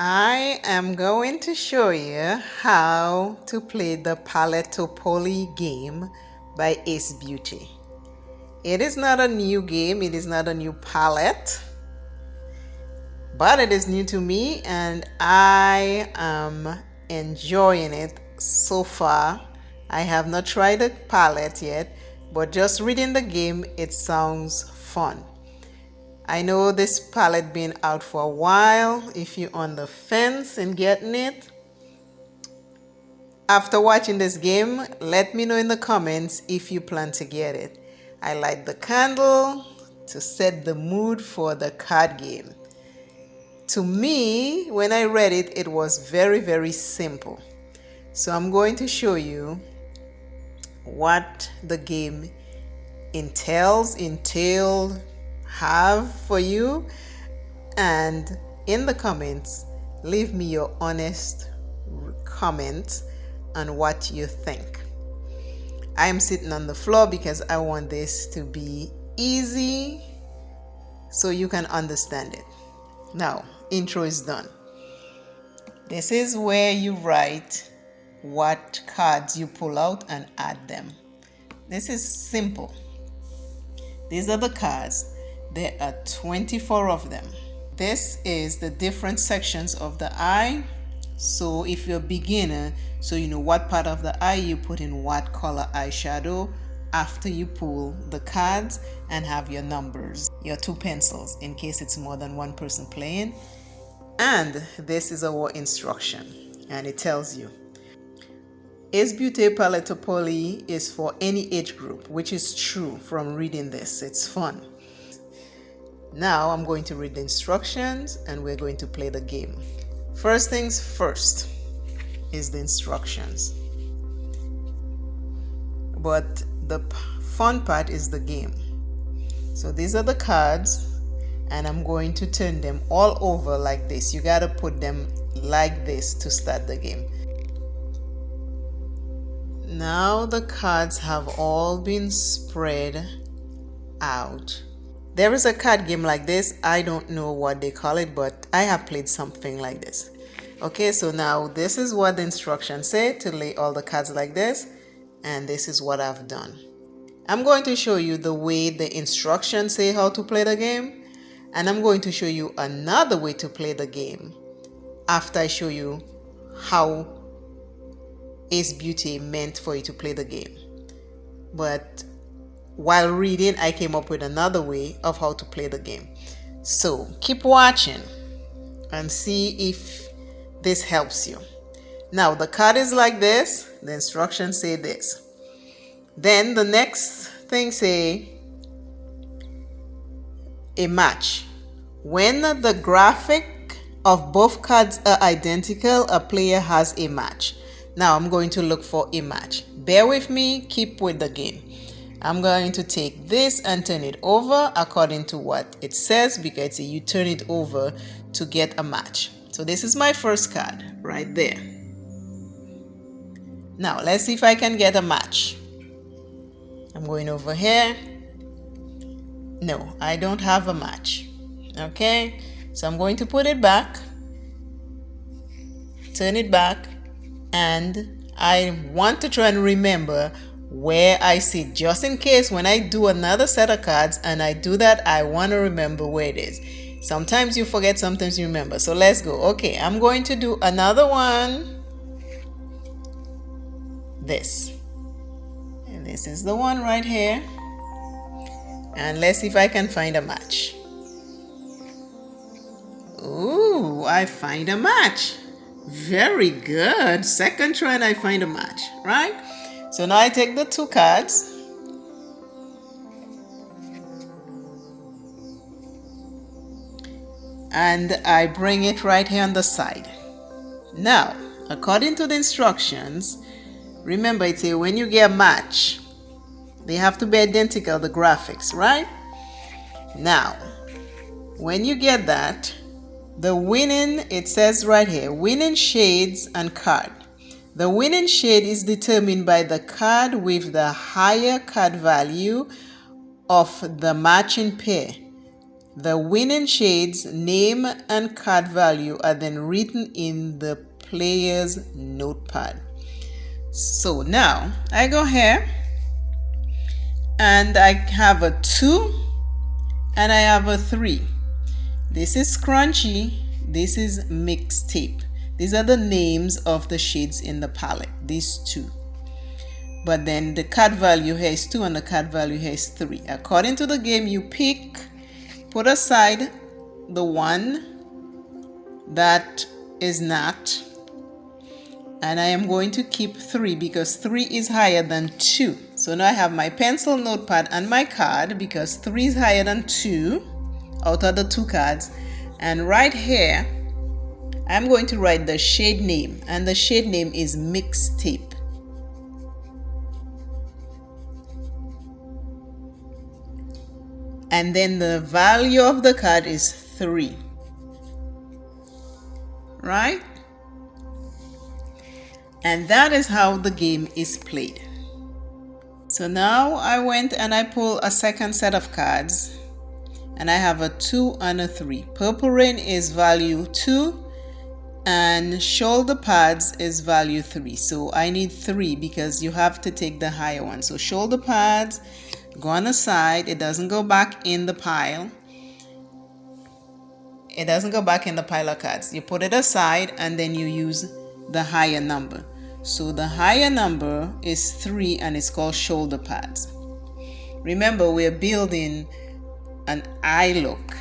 I am going to show you how to play the Palettopoly game by Ace Beauty. It is not a new game, it is not a new palette, but it is new to me and I am enjoying it so far. I have not tried the palette yet, but just reading the game, it sounds fun. I know this palette been out for a while. If you're on the fence in getting it, after watching this game, let me know in the comments if you plan to get it. I light the candle to set the mood for the card game. To me, when I read it, it was very simple. So I'm going to show you what the game entailed have for you, and in the comments leave me your honest comments on what you think. I am sitting on the floor because I want this to be easy so you can understand it. Now, intro is done. This is where you write what cards you pull out and add them. This is simple. These are the cards. There are 24 of them. This is the different sections of the eye. So if you're a beginner, so you know what part of the eye you put in what color eyeshadow after you pull the cards and have your numbers, your 2 pencils in case it's more than one person playing. And this is our instruction and it tells you Ace Beaute Palettopoly is for any age group, which is true from reading this. It's fun. Now I'm going to read the instructions and we're going to play the game. First things first is the instructions. But the fun part is the game. So these are the cards and I'm going to turn them all over like this. You gotta put them like this to start the game. Now the cards have all been spread out. There is a card game like this. I don't know what they call it, but I have played something like this. Okay, so now this is what the instructions say, to lay all the cards like this, and this is what I've done. I'm going to show you the way the instructions say how to play the game, and I'm going to show you another way to play the game after I show you how Ace Beauty meant for you to play the game. But while reading, I came up with another way of how to play the game. So keep watching and see if this helps you. Now the card is like this. The instructions say this. Then the next thing say a match. When the graphic of both cards are identical, a player has a match. Now I'm going to look for a match. Bear with me, keep with the game. I'm going to take this and turn it over according to what it says, because you turn it over to get a match. So this is my first card right there. Now let's see if I can get a match. I'm going over here. No, I don't have a match. Okay, so I'm going to put it back, turn it back, and I want to try and remember where I sit, just in case when I do another set of cards and I do that, I want to remember where it is. Sometimes you forget, sometimes you remember. So let's go. Okay, I'm going to do another one. This. And this is the one right here. And let's see if I can find a match. Ooh, I find a match. Very good. Second try and I find a match, right? So now I take the 2 cards and I bring it right here on the side. Now, according to the instructions, remember it says when you get a match, they have to be identical, the graphics, right? Now, when you get that, the winning, it says right here, winning shades and card. The winning shade is determined by the card with the higher card value of the matching pair. The winning shade's name and card value are then written in the player's notepad. So now I go here and I have a 2 and I have a 3. This is scrunchy, this is mixtape. These are the names of the shades in the palette, these two. But then the card value here is 2 and the card value here is 3. According to the game, you put aside the one that is not, and I am going to keep 3 because 3 is higher than 2. So now I have my pencil, notepad, and my card because 3 is higher than 2 out of the 2 cards. And right here, I'm going to write the shade name, and the shade name is Mixtape. And then the value of the card is 3. Right? And that is how the game is played. So now I went and I pulled a second set of cards. And I have a 2 and a 3. Purple Rain is value 2 and shoulder pads is value 3. So I need 3 because you have to take the higher one. So shoulder pads go on the side. It doesn't go back in the pile. It doesn't go back in the pile of cards. You put it aside and then you use the higher number. So the higher number is 3 and it's called shoulder pads. Remember, we're building an eye look,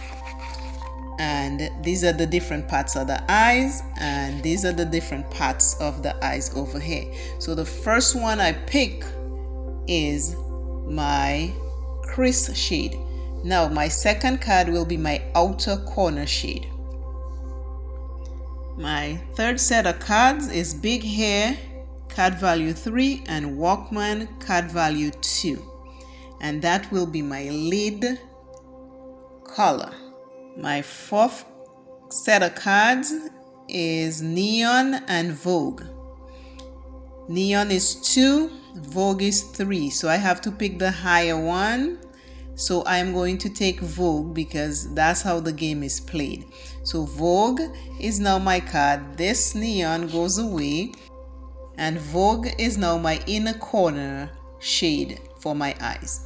and these are the different parts of the eyes, and these are the different parts of the eyes over here. So the first one I pick is my crease shade. Now my second card will be my outer corner shade. My third set of cards is Big Hair, card value 3, and Walkman, card value 2. And that will be my lid color. My fourth set of cards is Neon and Vogue. Neon is 2, Vogue is 3. So I have to pick the higher one. So I'm going to take Vogue because that's how the game is played. So Vogue is now my card. This Neon goes away. And Vogue is now my inner corner shade for my eyes.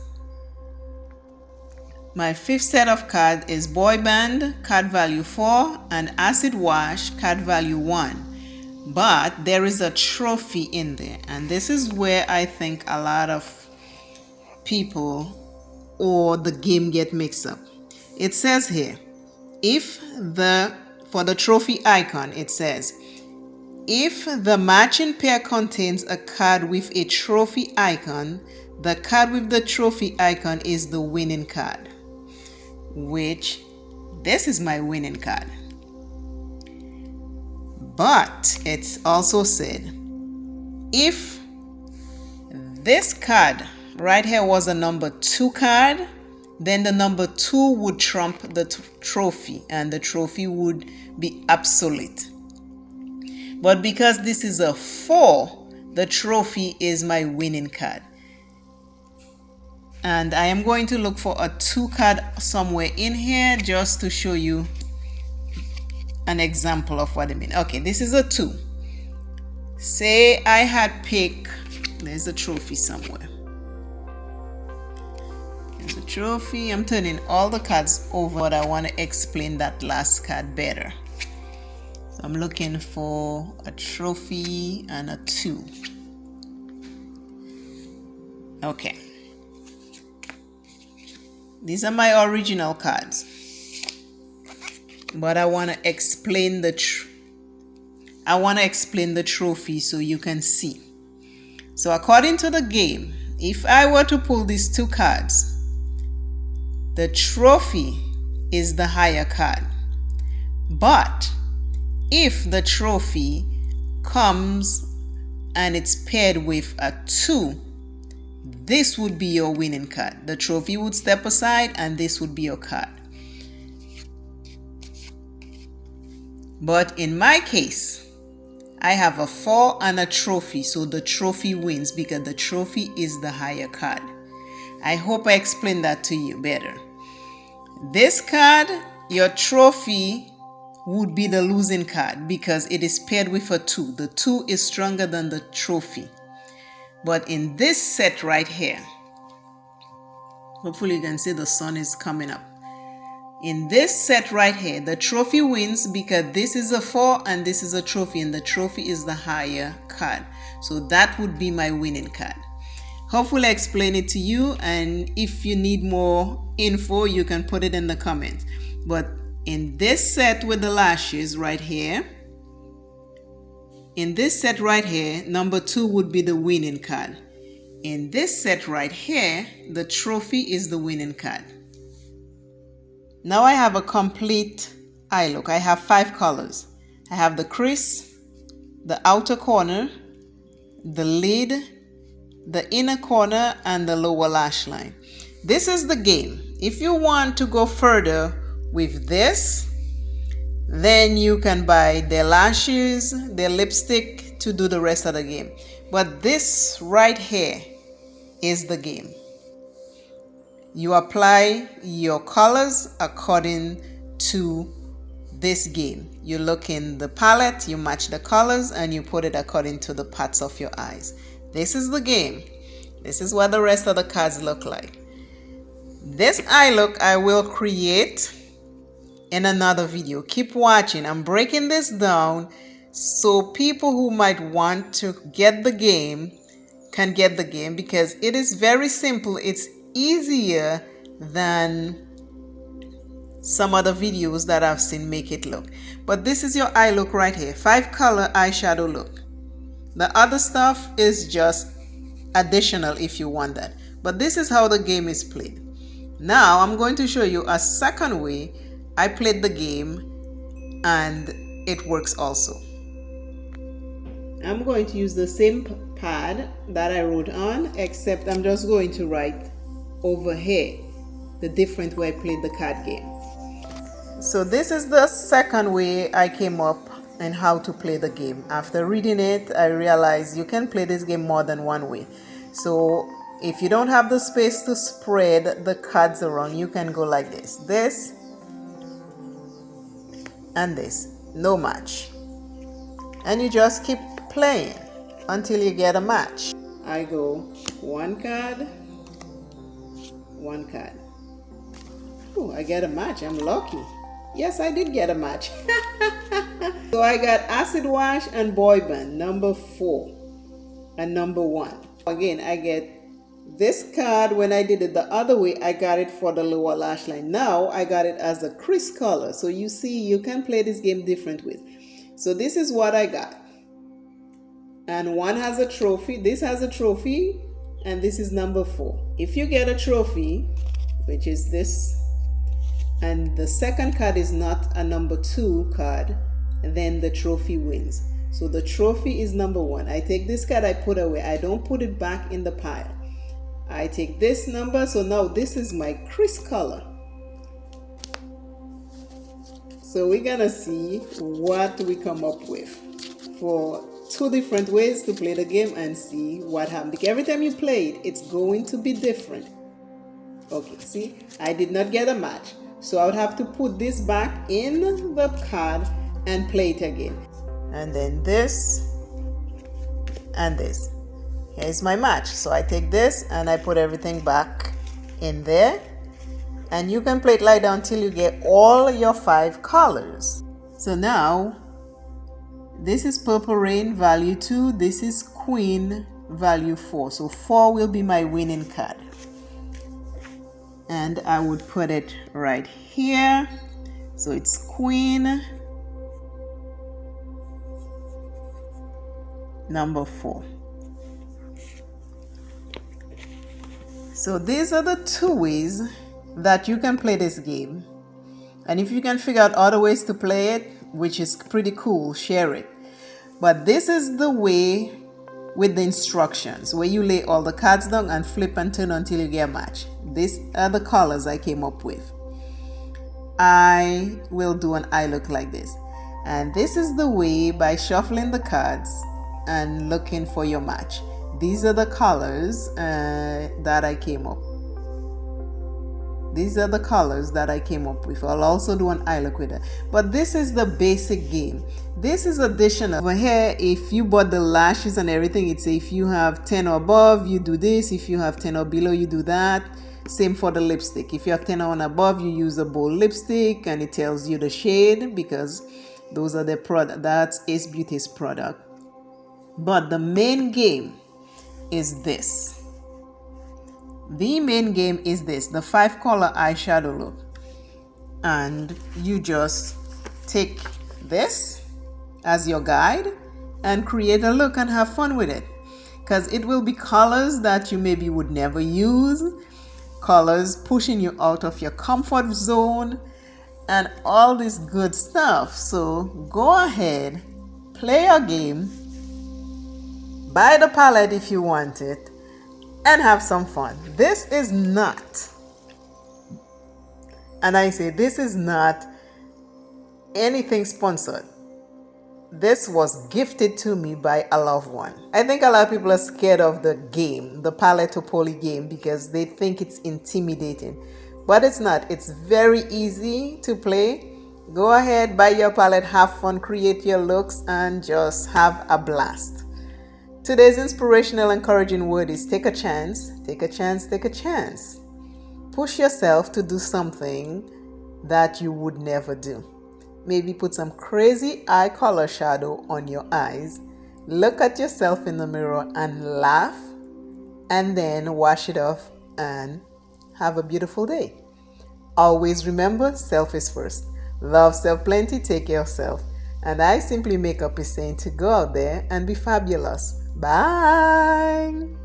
My fifth set of cards is Boy Band, card value 4, and Acid Wash, card value 1. But there is a trophy in there, and this is where I think a lot of people or the game get mixed up. It says here, for the trophy icon, it says, if the matching pair contains a card with a trophy icon, the card with the trophy icon is the winning card. Which, this is my winning card. But it's also said, if this card right here was a number 2 card, then the number 2 would trump the trophy and the trophy would be obsolete. But because this is a 4, the trophy is my winning card. And I am going to look for a 2 card somewhere in here just to show you an example of what I mean. Okay, this is a 2. Say I had picked, there's a trophy somewhere. There's a trophy. I'm turning all the cards over, but I want to explain that last card better. So I'm looking for a trophy and a 2. Okay. These are my original cards, but I want to explain the trophy so you can see. So according to the game, if I were to pull these 2 cards, the trophy is the higher card. But if the trophy comes and it's paired with a 2, this would be your winning card. The trophy would step aside and this would be your card. But in my case, I have a 4 and a trophy, so the trophy wins because the trophy is the higher card. I hope I explained that to you better. This card, your trophy, would be the losing card because it is paired with a 2. The 2 is stronger than the trophy. But in this set right here, hopefully you can see the sun is coming up. In this set right here, the trophy wins because this is a 4 and this is a trophy, and the trophy is the higher card. So that would be my winning card. Hopefully I explain it to you, and if you need more info, you can put it in the comments. But in this set with the lashes right here, in this set right here, number 2 would be the winning card. In this set right here, the trophy is the winning card. Now I have a complete eye look. I have 5 colors. I have the crease, the outer corner, the lid, the inner corner, and the lower lash line. This is the game. If you want to go further with this, then you can buy their lashes, their lipstick to do the rest of the game. But this right here is the game. You apply your colors according to this game. You look in the palette, you match the colors, and you put it according to the parts of your eyes. This is the game. This is what the rest of the cards look like. This eye look I will create in another video. Keep watching. I'm breaking this down so people who might want to get the game can get the game, because it is very simple. It's easier than some other videos that I've seen make it look. But this is your eye look right here. 5 color eyeshadow look. The other stuff is just additional if you want that. But this is how the game is played. Now I'm going to show you a second way I played the game, and it works also. I'm going to use the same pad that I wrote on, except I'm just going to write over here the different way I played the card game. So this is the second way I came up and how to play the game. After reading it, I realized you can play this game more than one way. So if you don't have the space to spread the cards around, you can go like this. This and this. No match. And you just keep playing until you get a match. I go 1 card, 1 card. Oh, I get a match. I'm lucky. Yes, I did get a match. So I got Acid Wash and Boy Band, number 4 and number 1. Again, I get this card. When I did it the other way, I got it for the lower lash line. Now I got it as a crease color. So you see, you can play this game different ways. So this is what I got. And one has a trophy. This has a trophy, and this is number 4. If you get a trophy, which is this, and the second card is not a number 2 card, then the trophy wins. So the trophy is number 1. I take this card, I put away. I don't put it back in the pile. I take this number, so now this is my crease color. So we're gonna see what we come up with for 2 different ways to play the game and see what happens. Because every time you play it, it's going to be different. Okay, see, I did not get a match. So I would have to put this back in the card and play it again. And then this and this. Here's my match. So I take this and I put everything back in there. And you can play it like that until you get all your 5 colors. So now, this is Purple Rain, value 2. This is Queen, value 4. So 4 will be my winning card. And I would put it right here. So it's Queen, number 4. So these are the 2 ways that you can play this game. And if you can figure out other ways to play it, which is pretty cool, share it. But this is the way with the instructions, where you lay all the cards down and flip and turn until you get a match. These are the colors I came up with. I will do an eye look like this. And this is the way, by shuffling the cards and looking for your match. These are the colors that I came up. These are the colors that I came up with. I'll also do an eye look with it. But this is the basic game. This is additional. Over here, if you bought the lashes and everything, it's if you have 10 or above, you do this. If you have 10 or below, you do that. Same for the lipstick. If you have 10 or above, you use a bold lipstick and it tells you the shade because those are the product. That's Ace Beauty's product. But the main game is this. The main game is this, the 5-color eyeshadow look. And you just take this as your guide and create a look and have fun with it. Because it will be colors that you maybe would never use, colors pushing you out of your comfort zone, and all this good stuff. So go ahead, play your game, buy the palette if you want it, and have some fun. This is not, and I say this is not anything sponsored. This was gifted to me by a loved one. I think a lot of people are scared of the game, the Paletteopoly game, because they think it's intimidating. But it's not. It's very easy to play. Go ahead, buy your palette, have fun, create your looks, and just have a blast. Today's inspirational, encouraging word is take a chance, take a chance, take a chance. Push yourself to do something that you would never do. Maybe put some crazy eye color shadow on your eyes. Look at yourself in the mirror and laugh, and then wash it off and have a beautiful day. Always remember, self is first. Love self plenty, take care of self. And I Simply Makeup is saying to go out there and be fabulous. Bye.